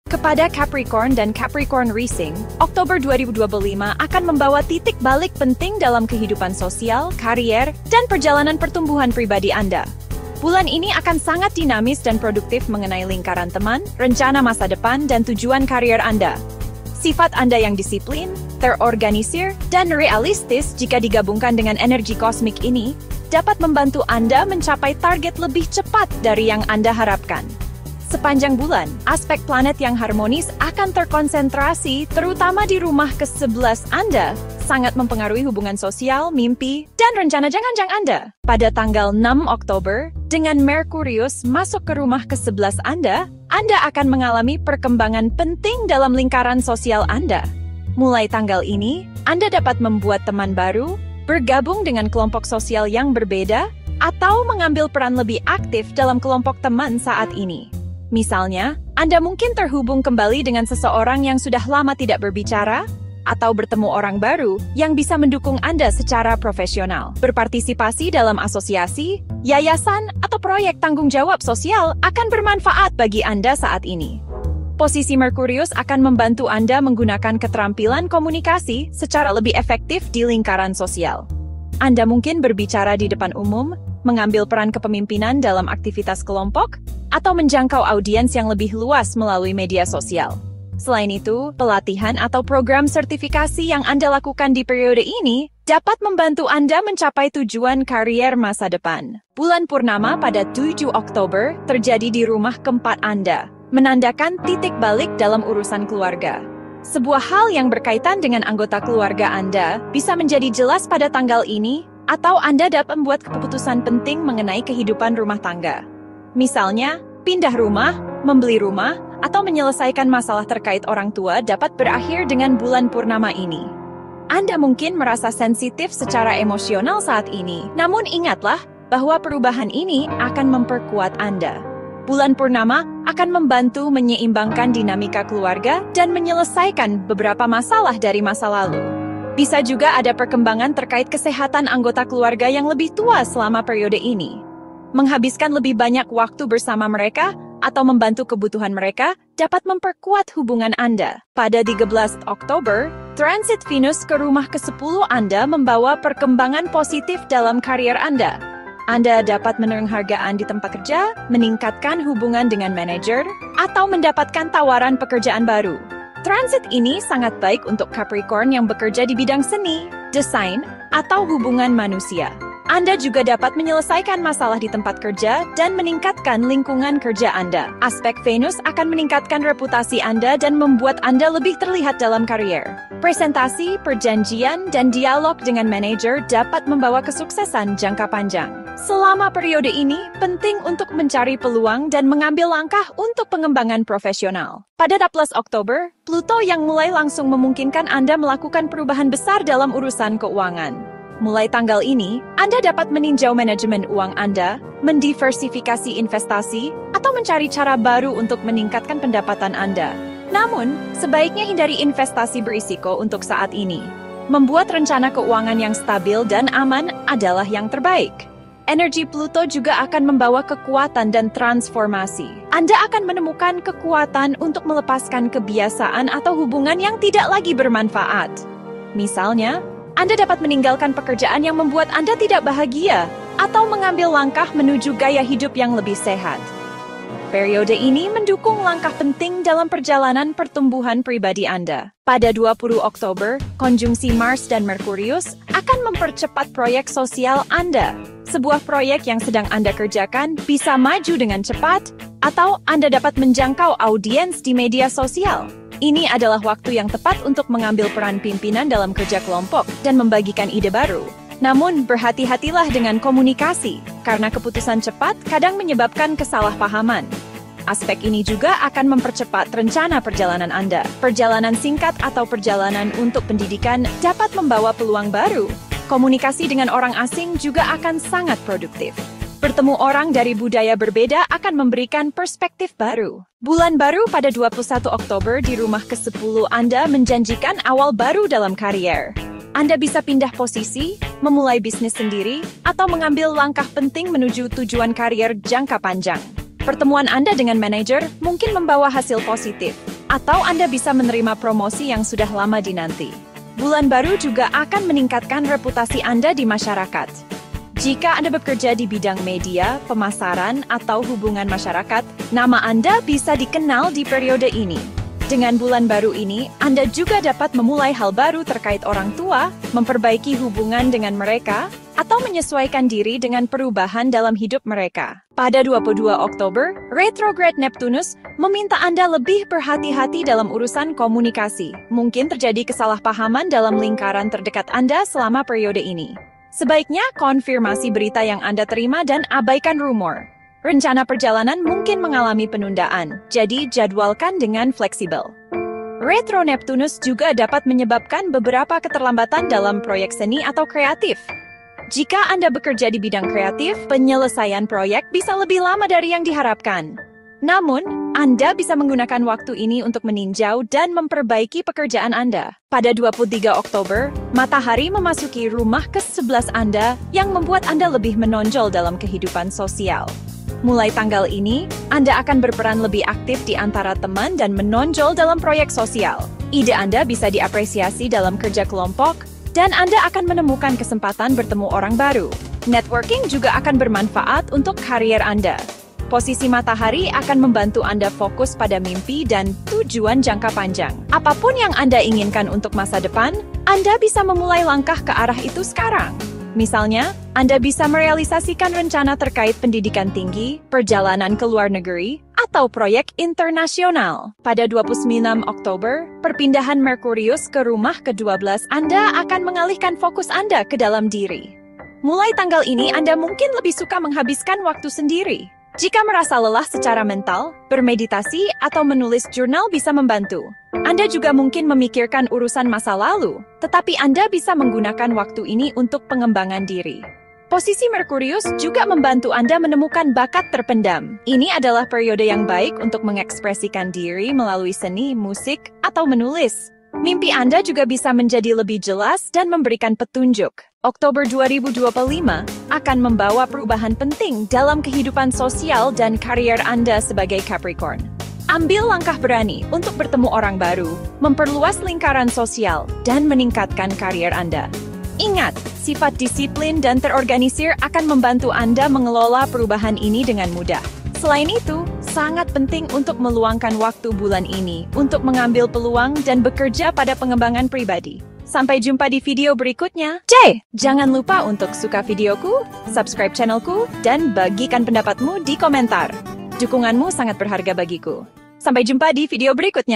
Kepada Capricorn dan Capricorn Rising, Oktober 2025 akan membawa titik balik penting dalam kehidupan sosial, karier, dan perjalanan pertumbuhan pribadi Anda. Bulan ini akan sangat dinamis dan produktif mengenai lingkaran teman, rencana masa depan, dan tujuan karier Anda. Sifat Anda yang disiplin, terorganisir, dan realistis jika digabungkan dengan energi kosmik ini, dapat membantu Anda mencapai target lebih cepat dari yang Anda harapkan. Sepanjang bulan, aspek planet yang harmonis akan terkonsentrasi terutama di rumah ke-11 Anda, sangat mempengaruhi hubungan sosial, mimpi, dan rencana jangka-panjang Anda. Pada tanggal 6 Oktober, dengan Merkurius masuk ke rumah ke-11 Anda akan mengalami perkembangan penting dalam lingkaran sosial Anda. Mulai tanggal ini, Anda dapat membuat teman baru, bergabung dengan kelompok sosial yang berbeda, atau mengambil peran lebih aktif dalam kelompok teman saat ini. Misalnya, Anda mungkin terhubung kembali dengan seseorang yang sudah lama tidak berbicara, atau bertemu orang baru yang bisa mendukung Anda secara profesional. Berpartisipasi dalam asosiasi, yayasan, atau proyek tanggung jawab sosial akan bermanfaat bagi Anda saat ini. Posisi Merkurius akan membantu Anda menggunakan keterampilan komunikasi secara lebih efektif di lingkaran sosial. Anda mungkin berbicara di depan umum, mengambil peran kepemimpinan dalam aktivitas kelompok, atau menjangkau audiens yang lebih luas melalui media sosial. Selain itu, pelatihan atau program sertifikasi yang Anda lakukan di periode ini dapat membantu Anda mencapai tujuan karier masa depan. Bulan purnama pada 7 Oktober terjadi di rumah keempat Anda, menandakan titik balik dalam urusan keluarga. Sebuah hal yang berkaitan dengan anggota keluarga Anda bisa menjadi jelas pada tanggal ini, atau Anda dapat membuat keputusan penting mengenai kehidupan rumah tangga. Misalnya, pindah rumah, membeli rumah, atau menyelesaikan masalah terkait orang tua dapat berakhir dengan bulan purnama ini. Anda mungkin merasa sensitif secara emosional saat ini, namun ingatlah bahwa perubahan ini akan memperkuat Anda. Bulan purnama akan membantu menyeimbangkan dinamika keluarga dan menyelesaikan beberapa masalah dari masa lalu. Bisa juga ada perkembangan terkait kesehatan anggota keluarga yang lebih tua selama periode ini. Menghabiskan lebih banyak waktu bersama mereka atau membantu kebutuhan mereka dapat memperkuat hubungan Anda. Pada 13 Oktober, transit Venus ke rumah ke-10 Anda membawa perkembangan positif dalam karier Anda. Anda dapat menerima hargaan di tempat kerja, meningkatkan hubungan dengan manajer, atau mendapatkan tawaran pekerjaan baru. Transit ini sangat baik untuk Capricorn yang bekerja di bidang seni, desain, atau hubungan manusia. Anda juga dapat menyelesaikan masalah di tempat kerja dan meningkatkan lingkungan kerja Anda. Aspek Venus akan meningkatkan reputasi Anda dan membuat Anda lebih terlihat dalam karier. Presentasi, perjanjian, dan dialog dengan manajer dapat membawa kesuksesan jangka panjang. Selama periode ini, penting untuk mencari peluang dan mengambil langkah untuk pengembangan profesional. Pada 14 Oktober, Pluto yang mulai langsung memungkinkan Anda melakukan perubahan besar dalam urusan keuangan. Mulai tanggal ini, Anda dapat meninjau manajemen uang Anda, mendiversifikasi investasi, atau mencari cara baru untuk meningkatkan pendapatan Anda. Namun, sebaiknya hindari investasi berisiko untuk saat ini. Membuat rencana keuangan yang stabil dan aman adalah yang terbaik. Energi Pluto juga akan membawa kekuatan dan transformasi. Anda akan menemukan kekuatan untuk melepaskan kebiasaan atau hubungan yang tidak lagi bermanfaat. Misalnya, Anda dapat meninggalkan pekerjaan yang membuat Anda tidak bahagia atau mengambil langkah menuju gaya hidup yang lebih sehat. Periode ini mendukung langkah penting dalam perjalanan pertumbuhan pribadi Anda. Pada 20 Oktober, konjungsi Mars dan Merkurius akan mempercepat proyek sosial Anda. Sebuah proyek yang sedang Anda kerjakan bisa maju dengan cepat, atau Anda dapat menjangkau audiens di media sosial. Ini adalah waktu yang tepat untuk mengambil peran pimpinan dalam kerja kelompok dan membagikan ide baru. Namun, berhati-hatilah dengan komunikasi, karena keputusan cepat kadang menyebabkan kesalahpahaman. Aspek ini juga akan mempercepat rencana perjalanan Anda. Perjalanan singkat atau perjalanan untuk pendidikan dapat membawa peluang baru. Komunikasi dengan orang asing juga akan sangat produktif. Bertemu orang dari budaya berbeda akan memberikan perspektif baru. Bulan baru pada 21 Oktober di rumah ke-10 Anda menjanjikan awal baru dalam karier. Anda bisa pindah posisi, memulai bisnis sendiri, atau mengambil langkah penting menuju tujuan karier jangka panjang. Pertemuan Anda dengan manajer mungkin membawa hasil positif. atau Anda bisa menerima promosi yang sudah lama dinanti. Bulan baru juga akan meningkatkan reputasi Anda di masyarakat. Jika Anda bekerja di bidang media, pemasaran, atau hubungan masyarakat, nama Anda bisa dikenal di periode ini. Dengan bulan baru ini, Anda juga dapat memulai hal baru terkait orang tua, memperbaiki hubungan dengan mereka, atau menyesuaikan diri dengan perubahan dalam hidup mereka. Pada 22 Oktober, retrograde Neptunus meminta Anda lebih berhati-hati dalam urusan komunikasi. Mungkin terjadi kesalahpahaman dalam lingkaran terdekat Anda selama periode ini. Sebaiknya konfirmasi berita yang Anda terima dan abaikan rumor. Rencana perjalanan mungkin mengalami penundaan, jadi jadwalkan dengan fleksibel. Retro Neptunus juga dapat menyebabkan beberapa keterlambatan dalam proyek seni atau kreatif. Jika Anda bekerja di bidang kreatif, penyelesaian proyek bisa lebih lama dari yang diharapkan. Namun, Anda bisa menggunakan waktu ini untuk meninjau dan memperbaiki pekerjaan Anda. Pada 23 Oktober, matahari memasuki rumah ke-11 Anda yang membuat Anda lebih menonjol dalam kehidupan sosial. Mulai tanggal ini, Anda akan berperan lebih aktif di antara teman dan menonjol dalam proyek sosial. Ide Anda bisa diapresiasi dalam kerja kelompok, dan Anda akan menemukan kesempatan bertemu orang baru. Networking juga akan bermanfaat untuk karier Anda. Posisi matahari akan membantu Anda fokus pada mimpi dan tujuan jangka panjang. Apapun yang Anda inginkan untuk masa depan, Anda bisa memulai langkah ke arah itu sekarang. Misalnya, Anda bisa merealisasikan rencana terkait pendidikan tinggi, perjalanan ke luar negeri, atau proyek internasional. Pada 29 Oktober, perpindahan Merkurius ke rumah ke-12 Anda akan mengalihkan fokus Anda ke dalam diri. Mulai tanggal ini, Anda mungkin lebih suka menghabiskan waktu sendiri. Jika merasa lelah secara mental, bermeditasi atau menulis jurnal bisa membantu. Anda juga mungkin memikirkan urusan masa lalu, tetapi Anda bisa menggunakan waktu ini untuk pengembangan diri. Posisi Merkurius juga membantu Anda menemukan bakat terpendam. Ini adalah periode yang baik untuk mengekspresikan diri melalui seni, musik, atau menulis. Mimpi Anda juga bisa menjadi lebih jelas dan memberikan petunjuk. Oktober 2025 akan membawa perubahan penting dalam kehidupan sosial dan karier Anda sebagai Capricorn. Ambil langkah berani untuk bertemu orang baru, memperluas lingkaran sosial, dan meningkatkan karier Anda. Ingat, sifat disiplin dan terorganisir akan membantu Anda mengelola perubahan ini dengan mudah. Selain itu, sangat penting untuk meluangkan waktu bulan ini untuk mengambil peluang dan bekerja pada pengembangan pribadi. Sampai jumpa di video berikutnya. Jangan lupa untuk suka videoku, subscribe channelku, dan bagikan pendapatmu di komentar. Dukunganmu sangat berharga bagiku. Sampai jumpa di video berikutnya.